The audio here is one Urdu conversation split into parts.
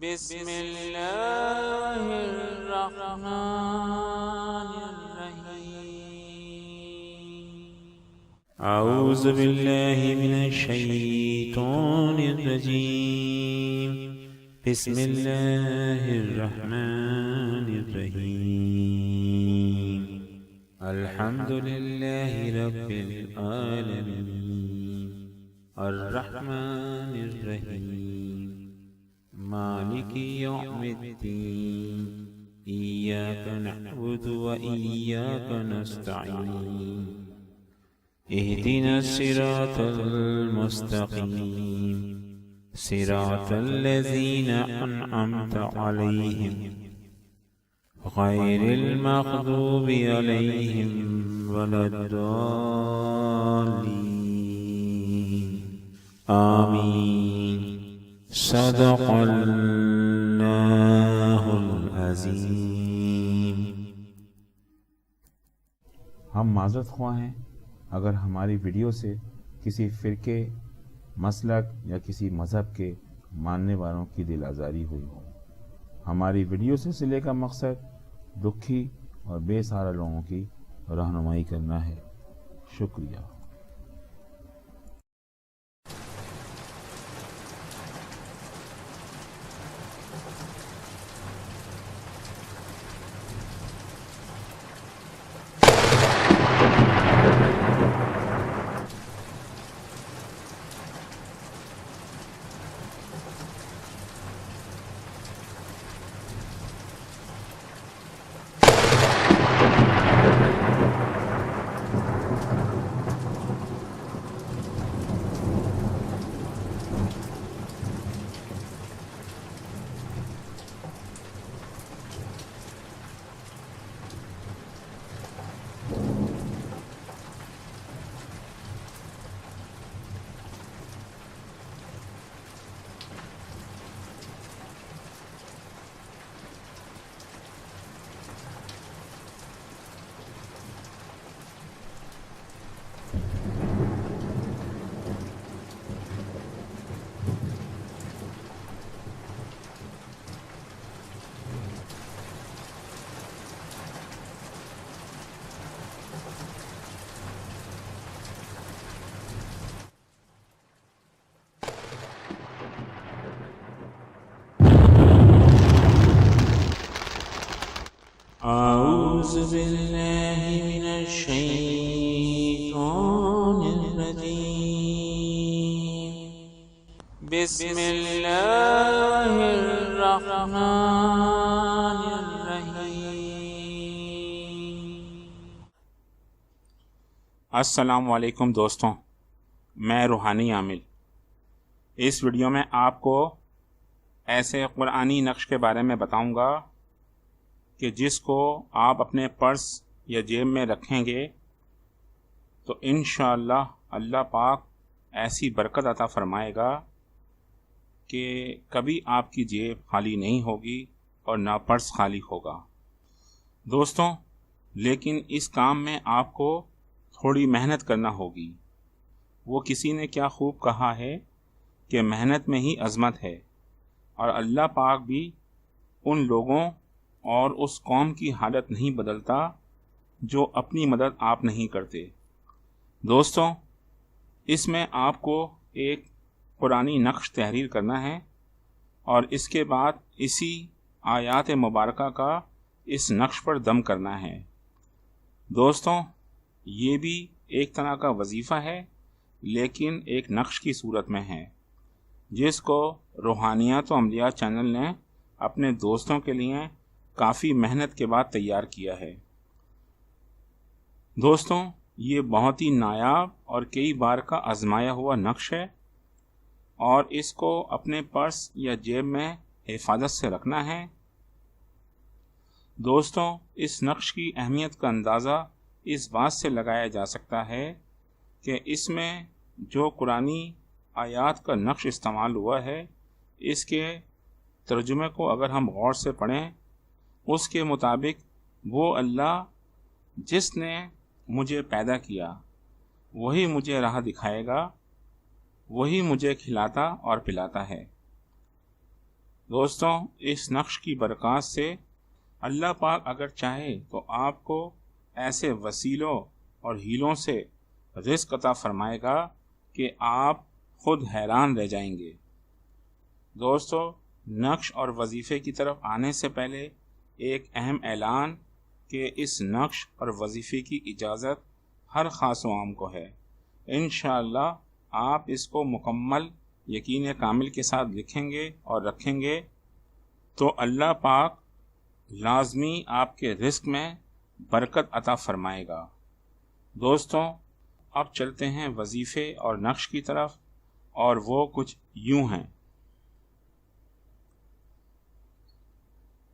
بسم اللہ الرحمن الرحیم اعوذ باللہ من الشیطان الرجیم بسم اللہ الرحمن الرحیم الحمد للہ رب العالمین الرحمن الرحیم مالک یوم الدین ایاک نعبد و ایاک نستعین اہدنا الصراط المستقیم صراط الذین انعمت علیہم غیر المغضوب علیہم ولا الضالین آمین صدق اللہ العظیم۔ ہم معذرت خواہ ہیں اگر ہماری ویڈیو سے کسی فرقے، مسلک یا کسی مذہب کے ماننے والوں کی دل آزاری ہوئی ہو۔ ہماری ویڈیو سلسلے کا مقصد دکھی اور بے سہارا لوگوں کی رہنمائی کرنا ہے۔ شکریہ۔ اعوذ باللہ من الشیطان الرجیم بسم اللہ الرحمن الرحیم۔ السلام علیکم دوستوں، میں روحانی عامل اس ویڈیو میں آپ کو ایسے قرآنی نقش کے بارے میں بتاؤں گا کہ جس کو آپ اپنے پرس یا جیب میں رکھیں گے تو انشاءاللہ اللہ پاک ایسی برکت عطا فرمائے گا کہ کبھی آپ کی جیب خالی نہیں ہوگی اور نہ پرس خالی ہوگا۔ دوستوں، لیکن اس کام میں آپ کو تھوڑی محنت کرنا ہوگی۔ وہ کسی نے کیا خوب کہا ہے کہ محنت میں ہی عظمت ہے، اور اللہ پاک بھی ان لوگوں اور اس قوم کی حالت نہیں بدلتا جو اپنی مدد آپ نہیں کرتے۔ دوستوں، اس میں آپ کو ایک قرآنی نقش تحریر کرنا ہے اور اس کے بعد اسی آیات مبارکہ کا اس نقش پر دم کرنا ہے۔ دوستوں، یہ بھی ایک طرح کا وظیفہ ہے لیکن ایک نقش کی صورت میں ہے، جس کو روحانیات و عملیات چینل نے اپنے دوستوں کے لیے کافی محنت کے بعد تیار کیا ہے۔ دوستوں، یہ بہت ہی نایاب اور کئی بار کا آزمایا ہوا نقش ہے اور اس کو اپنے پرس یا جیب میں حفاظت سے رکھنا ہے۔ دوستوں، اس نقش کی اہمیت کا اندازہ اس بات سے لگایا جا سکتا ہے کہ اس میں جو قرآنی آیات کا نقش استعمال ہوا ہے، اس کے ترجمے کو اگر ہم غور سے پڑھیں، اس کے مطابق وہ اللہ جس نے مجھے پیدا کیا وہی مجھے راہ دکھائے گا، وہی مجھے کھلاتا اور پلاتا ہے۔ دوستوں اس نقش کی برکات سے اللہ پاک اگر چاہے تو آپ کو ایسے وسیلوں اور ہیلوں سے رزق عطا فرمائے گا کہ آپ خود حیران رہ جائیں گے۔ دوستو نقش اور وظیفے کی طرف آنے سے پہلے ایک اہم اعلان کہ اس نقش اور وظیفے کی اجازت ہر خاص و عام کو ہے۔ انشاءاللہ آپ اس کو مکمل یقین کامل کے ساتھ لکھیں گے اور رکھیں گے تو اللہ پاک لازمی آپ کے رزق میں برکت عطا فرمائے گا۔ دوستوں اب چلتے ہیں وظیفے اور نقش کی طرف، اور وہ کچھ یوں ہیں۔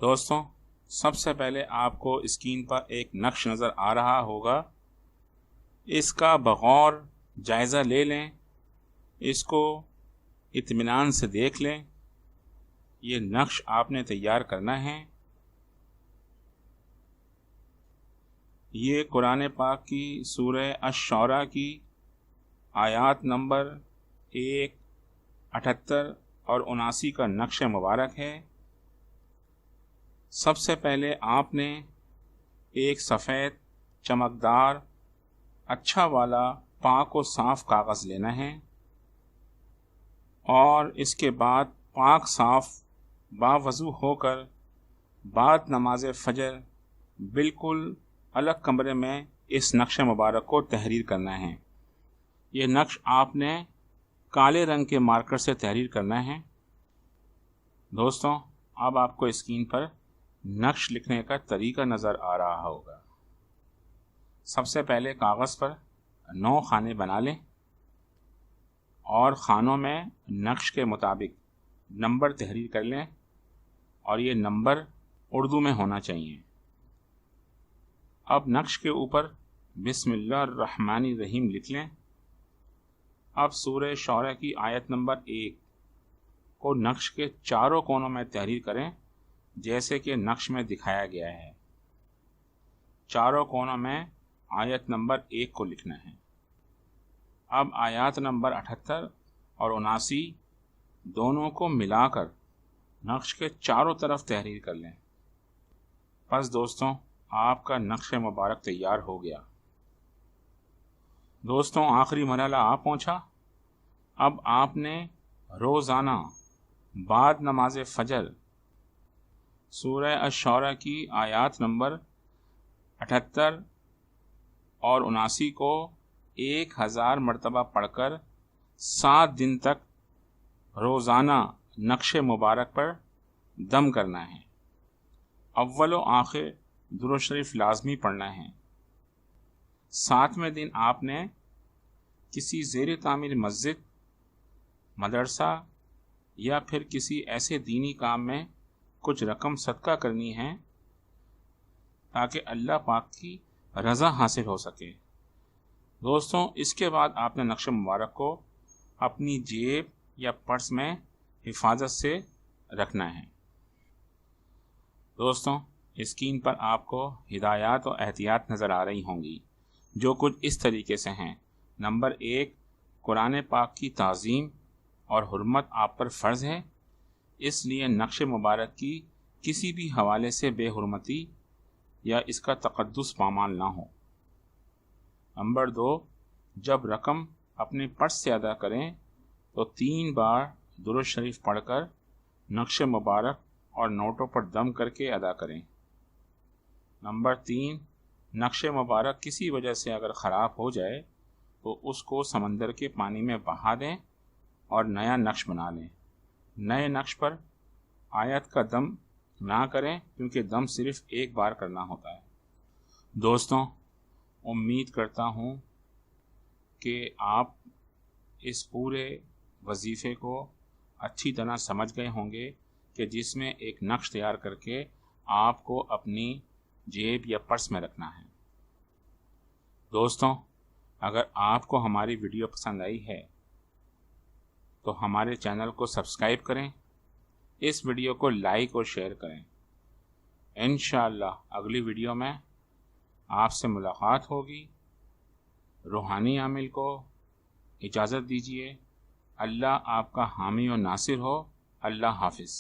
دوستوں سب سے پہلے آپ کو اسکرین پر ایک نقش نظر آ رہا ہوگا، اس کا بغور جائزہ لے لیں، اس کو اطمینان سے دیکھ لیں۔ یہ نقش آپ نے تیار کرنا ہے۔ یہ قرآن پاک کی سورہ الشعراء کی آیات نمبر 1، 78 اور 79 کا نقش مبارک ہے۔ سب سے پہلے آپ نے ایک سفید چمکدار اچھا والا پاک و صاف کاغذ لینا ہے، اور اس کے بعد پاک صاف باوضو ہو کر بعد نماز فجر بالکل الگ کمرے میں اس نقش مبارک کو تحریر کرنا ہے۔ یہ نقش آپ نے کالے رنگ کے مارکر سے تحریر کرنا ہے۔ دوستوں اب آپ کو اسکرین پر نقش لکھنے کا طریقہ نظر آ رہا ہوگا۔ سب سے پہلے کاغذ پر 9 خانے بنا لیں، اور خانوں میں نقش کے مطابق نمبر تحریر کر لیں، اور یہ نمبر اردو میں ہونا چاہیے۔ اب نقش کے اوپر بسم اللہ الرحمن الرحیم لکھ لیں۔ اب سورہ شعراء کی آیت نمبر 1 کو نقش کے چاروں کونوں میں تحریر کریں، جیسے کہ نقش میں دکھایا گیا ہے۔ چاروں کونوں میں آیت نمبر 1 کو لکھنا ہے۔ اب آیات نمبر 78 اور 79 دونوں کو ملا کر نقش کے چاروں طرف تحریر کر لیں۔ بس دوستوں آپ کا نقش مبارک تیار ہو گیا۔ دوستوں آخری مرحلہ آ پہنچا۔ اب آپ نے روزانہ بعد نماز فجر سورہ الشعراء کی آیات نمبر 78 اور 79 کو 1000 مرتبہ پڑھ کر 7 دن تک روزانہ نقش مبارک پر دم کرنا ہے۔ اول و آخر درود شریف لازمی پڑھنا ہے۔ 7ویں دن آپ نے کسی زیر تعمیر مسجد، مدرسہ یا پھر کسی ایسے دینی کام میں کچھ رقم صدقہ کرنی ہے تاکہ اللہ پاک کی رضا حاصل ہو سکے۔ دوستوں اس کے بعد آپ نے نقش مبارک کو اپنی جیب یا پرس میں حفاظت سے رکھنا ہے۔ دوستوں اسکرین پر آپ کو ہدایات و احتیاط نظر آ رہی ہوں گی، جو کچھ اس طریقے سے ہیں۔ نمبر 1، قرآن پاک کی تعظیم اور حرمت آپ پر فرض ہے، اس لیے نقش مبارک کی کسی بھی حوالے سے بے حرمتی یا اس کا تقدس پامال نہ ہو۔ نمبر 2، جب رقم اپنے پرس سے ادا کریں تو 3 بار درود شریف پڑھ کر نقش مبارک اور نوٹوں پر دم کر کے ادا کریں۔ نمبر 3، نقش مبارک کسی وجہ سے اگر خراب ہو جائے تو اس کو سمندر کے پانی میں بہا دیں اور نیا نقش بنا لیں۔ نئے نقش پر آیت کا دم نہ کریں، کیونکہ دم صرف ایک بار کرنا ہوتا ہے۔ دوستوں امید کرتا ہوں کہ آپ اس پورے وظیفے کو اچھی طرح سمجھ گئے ہوں گے کہ جس میں ایک نقش تیار کر کے آپ کو اپنی جیب یا پرس میں رکھنا ہے۔ دوستوں اگر آپ کو ہماری ویڈیو پسند آئی ہے تو ہمارے چینل کو سبسکرائب کریں، اس ویڈیو کو لائک اور شیئر کریں۔ انشاءاللہ اگلی ویڈیو میں آپ سے ملاقات ہوگی۔ روحانی عامل کو اجازت دیجیے۔ اللہ آپ کا حامی و ناصر ہو۔ اللہ حافظ۔